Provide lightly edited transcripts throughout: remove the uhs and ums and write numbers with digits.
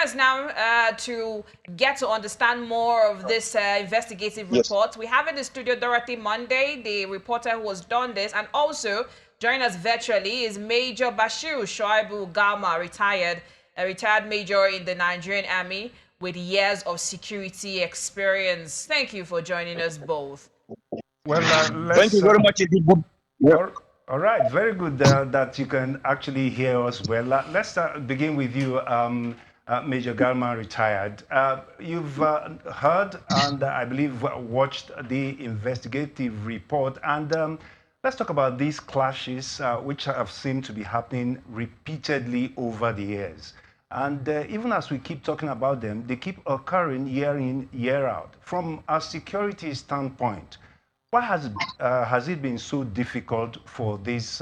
us now to get to understand more of this investigative report. We have in the studio Dorothy Monday, the reporter who has done this, and also joining us virtually is Major Bashir Shuaibu Gama, a retired major in the Nigerian Army with years of security experience. Thank you for joining us both. Well, thank you very much. All right, very good that you can actually hear us well. Let's begin with you, Major Gama, retired. You've heard and I believe watched the investigative report, and let's talk about these clashes which have seemed to be happening repeatedly over the years. And even as we keep talking about them, they keep occurring year in, year out. From a security standpoint, why has it been so difficult for this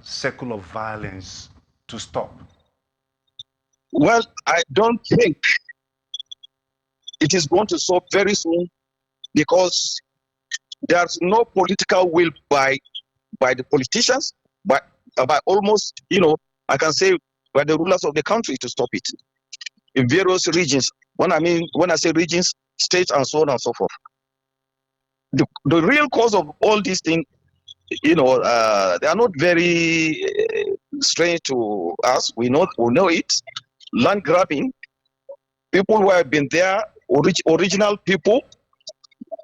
cycle of violence to stop? Well, I don't think it is going to stop very soon, because there's no political will by the politicians, by almost, I can say, by the rulers of the country to stop it in various regions. When I say regions, states, and so on and so forth. The real cause of all these things, they are not very strange to us. We know it. Land grabbing. People who have been there, original people,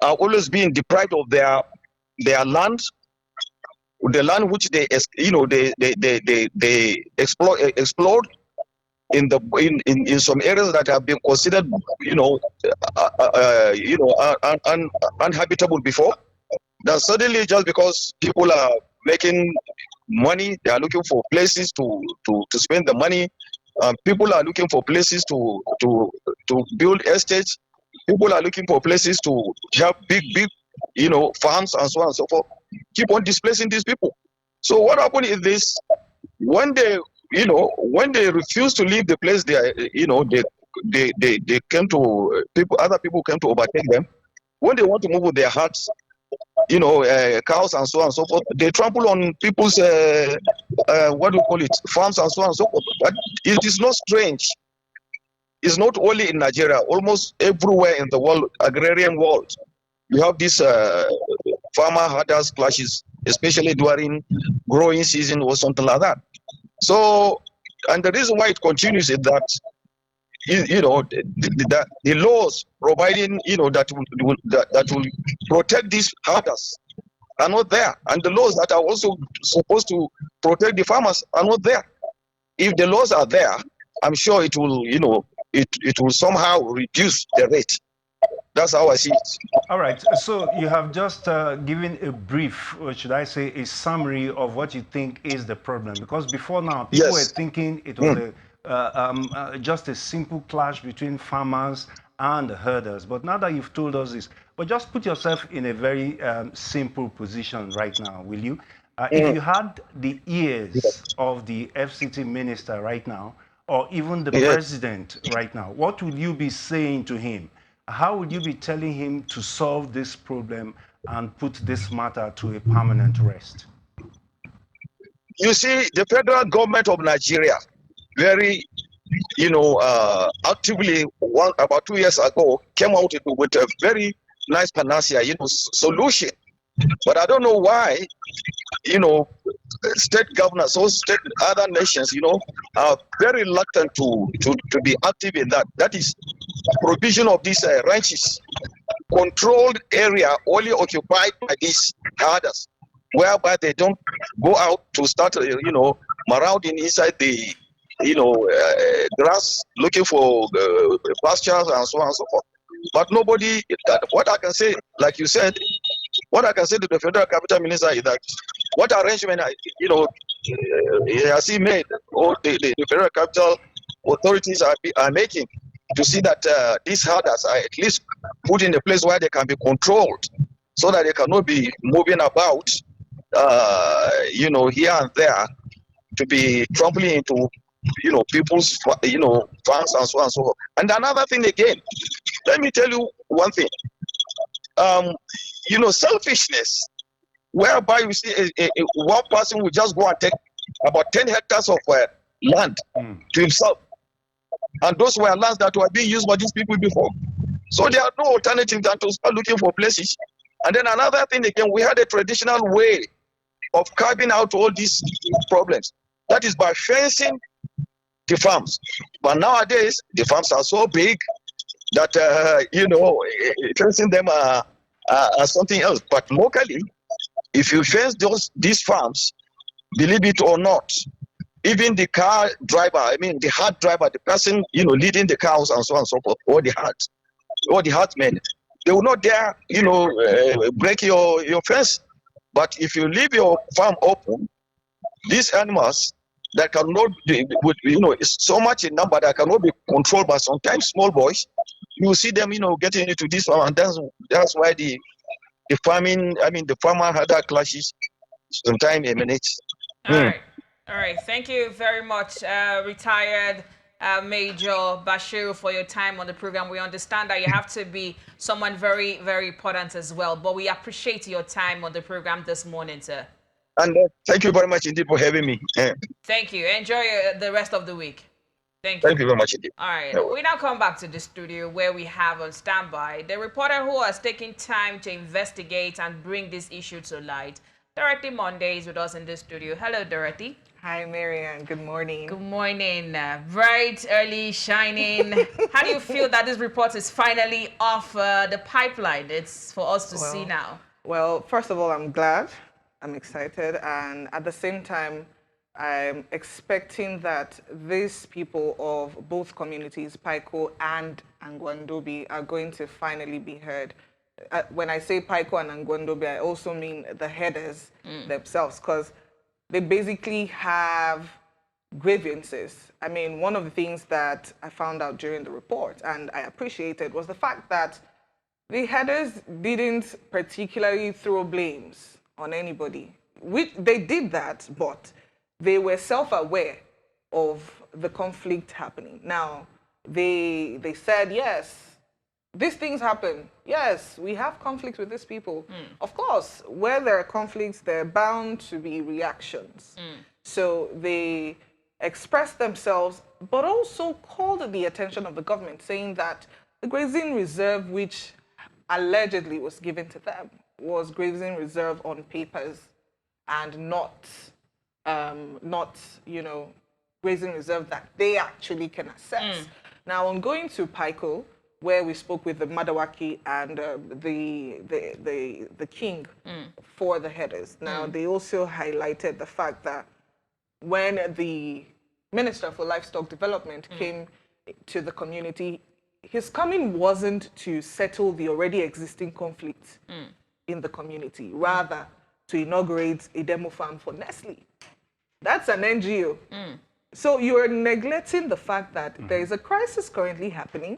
are always being deprived of their land, the land which they explored in some areas that have been considered uninhabitable before. That suddenly, just because people are making money, they are looking for places to spend the money. People are looking for places to build estates. People are looking for places to have big farms and so on and so forth. Keep on displacing these people. So what happened is this: when they refuse to leave the place, they came to people. Other people came to overtake them. When they want to move with their hearts, cows and so on and so forth, they trample on people's farms and so on and so forth. But it is not strange. It's not only in Nigeria, almost everywhere in the world, agrarian world, you have these farmer herders clashes, especially during growing season or something like that. So, and the reason why it continues is that the laws providing that will protect these herders are not there, and the laws that are also supposed to protect the farmers are not there. If the laws are there, I'm sure it will it will somehow reduce the rate. That's how I see it. All right. So you have just given a brief, or should I say, a summary of what you think is the problem. Because before now, people were thinking it was just a simple clash between farmers and herders. But now that you've told us this, but just put yourself in a very simple position right now, will you? If you had the ears of the FCT minister right now, or even the president right now, what would you be saying to him? How would you be telling him to solve this problem and put this matter to a permanent rest? You see, the federal government of Nigeria very, actively, about 2 years ago, came out with a very nice panacea, solution. But I don't know why, state governors or other nations, are very reluctant to be active in that. That is provision of these ranches, controlled area only occupied by these herders, whereby they don't go out to start, marauding inside the, grass, looking for pastures and so on and so forth. But nobody, what I can say, like you said, what I can say to the federal capital minister is that what arrangement, has he made, or the federal capital authorities are making to see that these herders are at least put in a place where they can be controlled, so that they cannot be moving about, here and there, to be trampling into, people's, farms and so on and so forth. And another thing again, let me tell you one thing. Selfishness, whereby you see one person will just go and take about 10 hectares of land to himself. And those were lands that were being used by these people before. So there are no alternative than to start looking for places. And then another thing again, we had a traditional way of carving out all these problems. That is by fencing the farms. But nowadays, the farms are so big that, fencing them are something else. But locally, if you fence these farms, believe it or not, even the car driver, I mean the hard driver, the person leading the cows and so on and so forth, or the herdsmen, they will not dare break your fence. But if you leave your farm open, these animals that cannot be, so much in number that cannot be controlled by sometimes small boys, you see them getting into this farm, and that's why the farmer had that clashes sometimes emanates. All right. All right. Thank you very much, retired Major Bashir, for your time on the program. We understand that you have to be someone very, very important as well, but we appreciate your time on the program this morning, sir. And thank you very much indeed for having me. Thank you. Enjoy the rest of the week. Thank you. Thank you very much indeed. All right. We now come back to the studio where we have on standby the reporter who has taken time to investigate and bring this issue to light. Dorothy Monday is with us in the studio. Hello, Dorothy. Hi, Marianne. Good morning. Good morning. Bright, early, shining. How do you feel that this report is finally off the pipeline? It's for us to see now. Well, first of all, I'm glad. I'm excited. And at the same time, I'm expecting that these people of both communities, Paiko and Angwan Dobi, are going to finally be heard. When I say Paiko and Angwan Dobi, I also mean the headers themselves, because they basically have grievances. I mean, one of the things that I found out during the report, and I appreciated, was the fact that the headers didn't particularly throw blames on anybody. They did that, but they were self-aware of the conflict happening. Now, they said, yes, these things happen. Yes, we have conflicts with these people. Of course, where there are conflicts, there are bound to be reactions. So they expressed themselves, but also called the attention of the government, saying that the grazing reserve, which allegedly was given to them, was grazing reserve on papers and not grazing reserve that they actually can assess. Now, on going to Paiko, where we spoke with the Madawaki and the king for the headers. Now, they also highlighted the fact that when the Minister for Livestock Development came to the community, his coming wasn't to settle the already existing conflict in the community, rather to inaugurate a demo farm for Nestle. That's an NGO. So you're neglecting the fact that there is a crisis currently happening,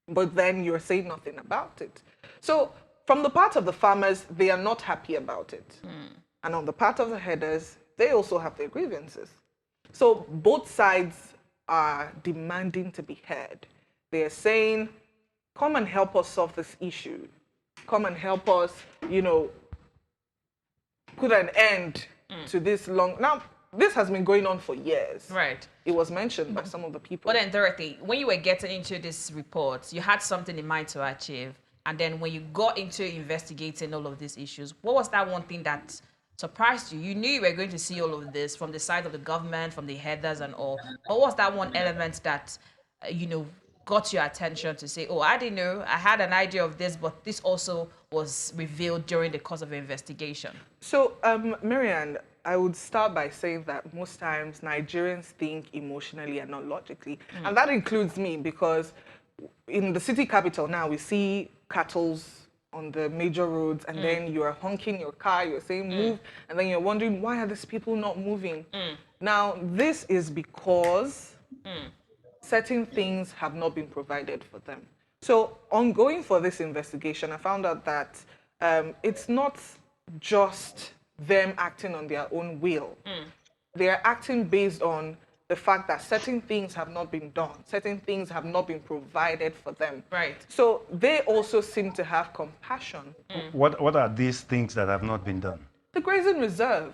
but then you're saying nothing about it. So from the part of the farmers, they are not happy about it. And on the part of the headers, they also have their grievances. So both sides are demanding to be heard. They are saying, come and help us solve this issue. Come and help us, put an end to this long... Now, this has been going on for years. Right. It was mentioned by some of the people. But then, Dorothy, when you were getting into this report, you had something in mind to achieve. And then when you got into investigating all of these issues, what was that one thing that surprised you? You knew you were going to see all of this from the side of the government, from the headers and all. What was that one element that, got your attention to say, oh, I didn't know, I had an idea of this, but this also was revealed during the course of the investigation? So, Marianne, I would start by saying that most times Nigerians think emotionally and not logically. And that includes me, because in the city capital now, we see cattle on the major roads, and then you are honking your car, you're saying move, and then you're wondering, why are these people not moving? Now, this is because certain things have not been provided for them. So, on going for this investigation, I found out that it's not just them acting on their own will. They are acting based on the fact that certain things have not been done, certain things have not been provided for them. Right. So they also seem to have compassion. What are these things that have not been done? The grazing reserve.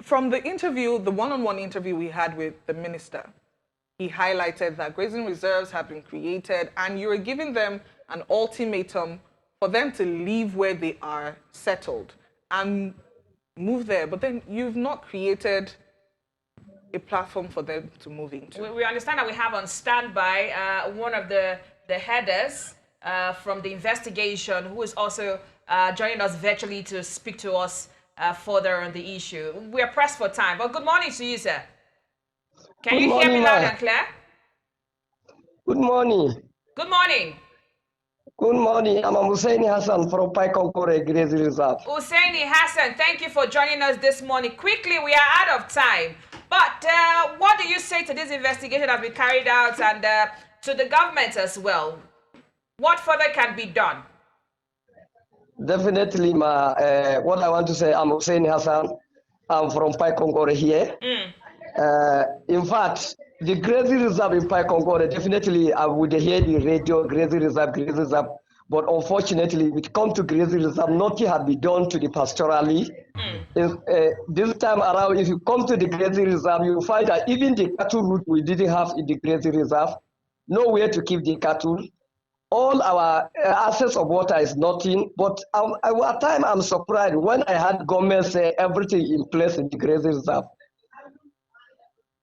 From the interview, the one-on-one interview we had with the minister, he highlighted that grazing reserves have been created and you're giving them an ultimatum for them to leave where they are settled and move there. But then you've not created a platform for them to move into. We understand that we have on standby one of the headers from the investigation who is also joining us virtually to speak to us further on the issue. We are pressed for time, but good morning to you, sir. Can you hear me loud and clear? Good morning. Good morning. Good morning. I'm Hussein Hassan from Paiko and Grazing Reserve. Husseini Hassan, thank you for joining us this morning. Quickly, we are out of time. But what do you say to this investigation that we carried out and to the government as well? What further can be done? Definitely, what I want to say, I'm Hussein Hassan. I'm from Paiko here. In fact, the grazing reserve in Paiko, definitely I would hear the radio, grazing reserve, but unfortunately, when it comes to grazing reserve, nothing had been done to the pastorally. This time around, if you come to the grazing reserve, you will find that even the cattle route we didn't have in the grazing reserve, nowhere to keep the cattle. All our access of water is nothing. But at time I'm surprised when I had government say everything in place in the grazing reserve.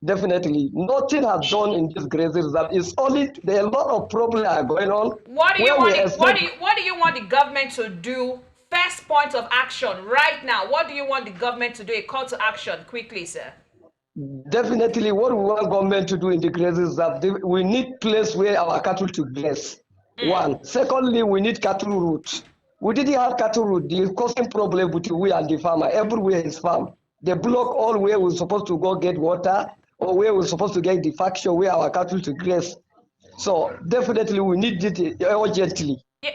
Definitely, nothing has done in this grazing reserve. It's only there are a lot of problems are going on. What do you want the government to do? First point of action right now. What do you want the government to do? A call to action, quickly, sir. Definitely, what we want government to do in the grazing reserve, we need place where our cattle to graze. One. Secondly, we need cattle route. We didn't have cattle route. The causing problem between we and the farmer. Everywhere is farm. They block all where we're supposed to go get water or where we're supposed to get the faction where our cattle to graze. So definitely we need it urgently. Yeah.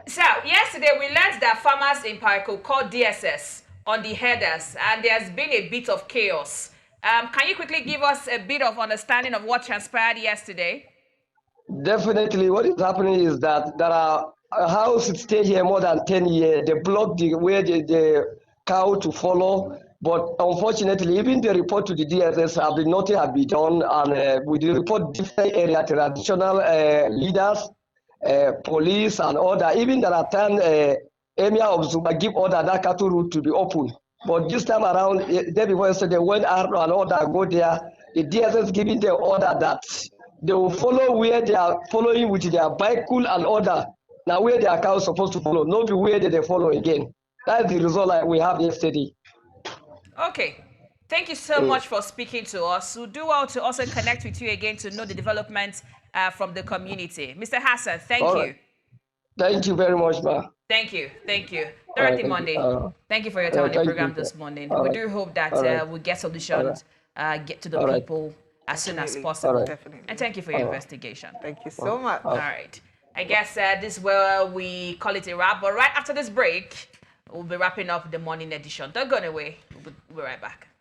So yesterday we learned that farmers in Paiko called DSS on the headers and there's been a bit of chaos. Can you quickly give us a bit of understanding of what transpired yesterday? Definitely what is happening is that there are houses stay here more than 10 years. They block the where the cow to follow. But unfortunately, even the report to the DSS nothing have been done, and with the report different area traditional leaders, police and order. Even there are times Emir of Zuma give order that cattle route to be open. But this time around, day before yesterday, when an order go there, the DSS giving the order that they will follow where they are following with their vehicle and order. Now where their cow is supposed to follow, not where they follow again. That's the result we have yesterday. Okay. Thank you so much for speaking to us. We'll do well to also connect with you again to know the developments from the community. Mr. Hassan, thank you. Thank you very much, ma. Thank you. Thank you. Dorothy Monday, thank you for your time on the program this morning. We do hope that we get solutions, get to the people as soon as possible. And thank you for your investigation. Thank you so much. All right. I guess this is where we call it a wrap. But right after this break, we'll be wrapping up the morning edition. Don't go away. We'll be right back.